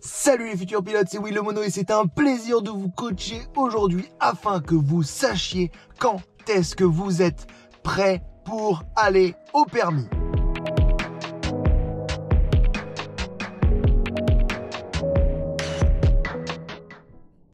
Salut les futurs pilotes, c'est Will le Mono et c'est un plaisir de vous coacher aujourd'hui afin que vous sachiez quand est-ce que vous êtes prêt pour aller au permis.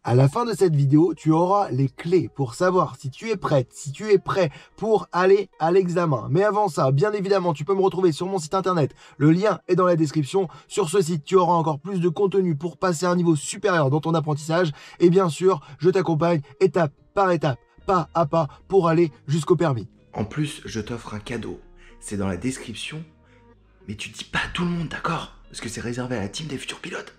À la fin de cette vidéo, tu auras les clés pour savoir si tu es prête, si tu es prêt pour aller à l'examen. Mais avant ça, bien évidemment, tu peux me retrouver sur mon site internet. Le lien est dans la description. Sur ce site, tu auras encore plus de contenu pour passer à un niveau supérieur dans ton apprentissage. Et bien sûr, je t'accompagne étape par étape, pas à pas, pour aller jusqu'au permis. En plus, je t'offre un cadeau. C'est dans la description. Mais tu dis pas à tout le monde, d'accord? Parce que c'est réservé à la team des futurs pilotes.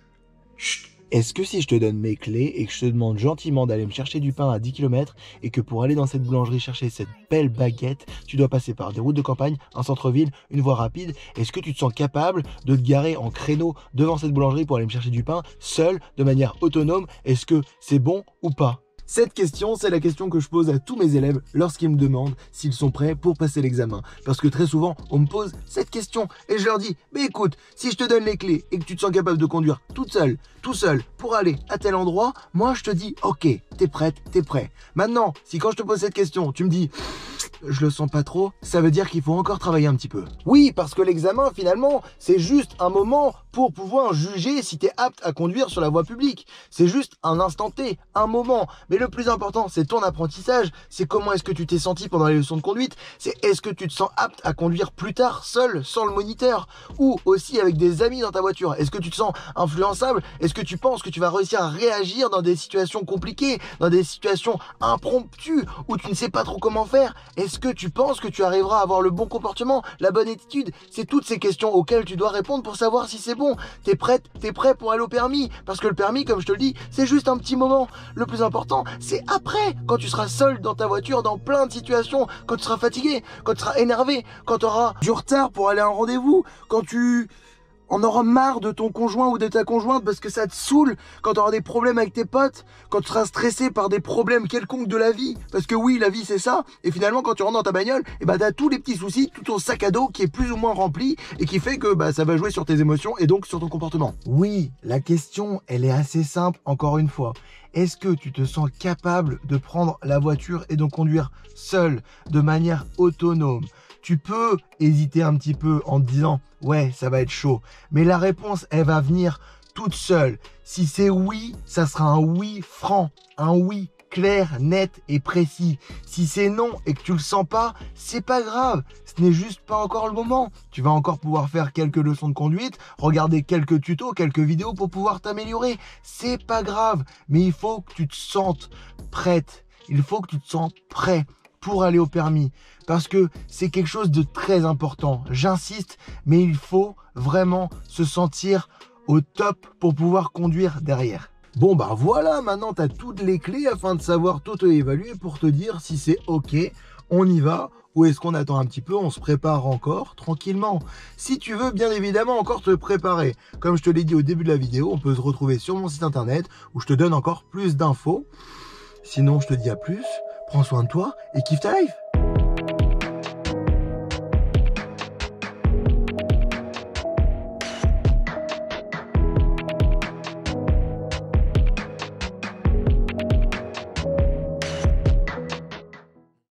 Chut. Est-ce que si je te donne mes clés et que je te demande gentiment d'aller me chercher du pain à 10 km et que pour aller dans cette boulangerie chercher cette belle baguette, tu dois passer par des routes de campagne, un centre-ville, une voie rapide, est-ce que tu te sens capable de te garer en créneau devant cette boulangerie pour aller me chercher du pain, seul, de manière autonome? Est-ce que c'est bon ou pas? Cette question, c'est la question que je pose à tous mes élèves lorsqu'ils me demandent s'ils sont prêts pour passer l'examen. Parce que très souvent, on me pose cette question et je leur dis, mais écoute, si je te donne les clés et que tu te sens capable de conduire toute seule, tout seul, pour aller à tel endroit, moi je te dis, ok, t'es prête, t'es prêt. Maintenant, si quand je te pose cette question, tu me dis, je le sens pas trop, ça veut dire qu'il faut encore travailler un petit peu. Oui, parce que l'examen, finalement, c'est juste un moment pour pouvoir juger si tu es apte à conduire sur la voie publique. C'est juste un instant T, un moment. Mais le plus important, c'est ton apprentissage. C'est comment est-ce que tu t'es senti pendant les leçons de conduite. C'est est-ce que tu te sens apte à conduire plus tard, seul, sans le moniteur, ou aussi avec des amis dans ta voiture. Est-ce que tu te sens influençable? Est-ce que tu penses que tu vas réussir à réagir dans des situations compliquées, dans des situations impromptues, où tu ne sais pas trop comment faire? Est-ce que tu penses que tu arriveras à avoir le bon comportement, la bonne attitude? C'est toutes ces questions auxquelles tu dois répondre pour savoir si c'est bon. T'es prête, t'es prêt pour aller au permis. Parce que le permis, comme je te le dis, c'est juste un petit moment. Le plus important, c'est après, quand tu seras seul dans ta voiture, dans plein de situations, quand tu seras fatigué, quand tu seras énervé, quand tu auras du retard pour aller à un rendez-vous, quand tu en auras marre de ton conjoint ou de ta conjointe parce que ça te saoule, quand tu auras des problèmes avec tes potes, quand tu seras stressé par des problèmes quelconques de la vie, parce que oui, la vie c'est ça, et finalement quand tu rentres dans ta bagnole, et bah t'as tous les petits soucis, tout ton sac à dos qui est plus ou moins rempli et qui fait que bah ça va jouer sur tes émotions et donc sur ton comportement. Oui, la question elle est assez simple encore une fois. Est-ce que tu te sens capable de prendre la voiture et de conduire seul, de manière autonome? Tu peux hésiter un petit peu en te disant « ouais, ça va être chaud ». Mais la réponse, elle va venir toute seule. Si c'est oui, ça sera un oui franc, un oui clair, net et précis. Si c'est non et que tu le sens pas, c'est pas grave. Ce n'est juste pas encore le moment. Tu vas encore pouvoir faire quelques leçons de conduite, regarder quelques tutos, quelques vidéos pour pouvoir t'améliorer. C'est pas grave, mais il faut que tu te sentes prête. Il faut que tu te sens prêt pour aller au permis, parce que c'est quelque chose de très important. J'insiste, mais il faut vraiment se sentir au top pour pouvoir conduire derrière. Bon bah voilà, maintenant tu as toutes les clés afin de savoir t'auto-évaluer pour te dire si c'est ok, on y va, ou est-ce qu'on attend un petit peu, on se prépare encore tranquillement. Si tu veux bien évidemment encore te préparer, comme je te l'ai dit au début de la vidéo, on peut se retrouver sur mon site internet où je te donne encore plus d'infos. Sinon je te dis à plus. Prends soin de toi et kiffe ta life.